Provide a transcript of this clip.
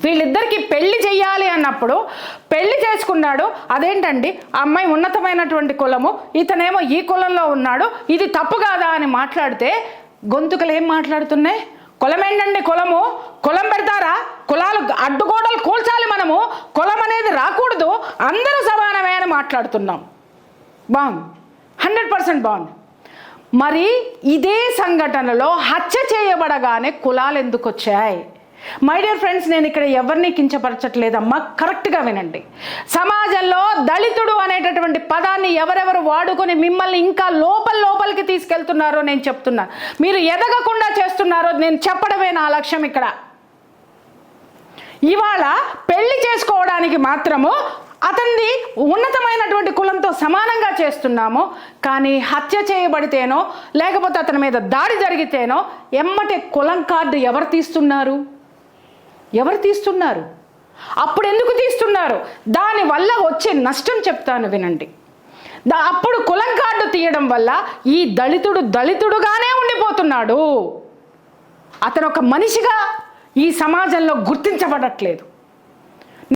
వీళ్ళిద్దరికి పెళ్లి చెయ్యాలి అన్నప్పుడు పెళ్లి చేసుకున్నాడు. అదేంటండి ఆ అమ్మాయి ఉన్నతమైనటువంటి కులము, ఇతనేమో ఈ కులంలో ఉన్నాడు, ఇది తప్పు కాదా అని మాట్లాడితే గొంతుకలు ఏం మాట్లాడుతున్నాయి? కులం ఏంటండి కులము? కులం పెడతారా? కులాలు అడ్డుగోడలు కూల్చాలి, మనము కులం అనేది రాకూడదు, అందరూ సమానమే అని మాట్లాడుతున్నాం. బాగుంది, 100% బాగుంది. మరి ఇదే సంఘటనలో హత్య చేయబడగానే కులాలు ఎందుకు వచ్చాయి? మై డియర్ ఫ్రెండ్స్, నేను ఇక్కడ ఎవరిని కించపరచట్లేదమ్మా, కరెక్ట్గా వినండి. సమాజంలో దళితుడు అనేటటువంటి పదాన్ని ఎవరెవరు వాడుకొని మిమ్మల్ని ఇంకా లోపలికి తీసుకెళ్తున్నారో నేను చెప్తున్నాను. మీరు ఎదగకుండా చేస్తున్నారో నేను చెప్పడమే నా లక్ష్యం. ఇక్కడ ఇవాళ పెళ్లి చేసుకోవడానికి మాత్రము అతనిది ఉన్నతమైనటువంటి కులంతో సమానంగా చేస్తున్నాము, కానీ హత్య చేయబడితేనో లేకపోతే అతని మీద దాడి జరిగితేనో ఎమ్మటే కులం కార్డు ఎవరు తీస్తున్నారు? అప్పుడు ఎందుకు తీస్తున్నారు? దానివల్ల వచ్చే నష్టం చెప్తాను వినండి. అప్పుడు కులం కార్డు తీయడం వల్ల ఈ దళితుడుగానే ఉండిపోతున్నాడు. అతను ఒక మనిషిగా ఈ సమాజంలో గుర్తించబడట్లేదు.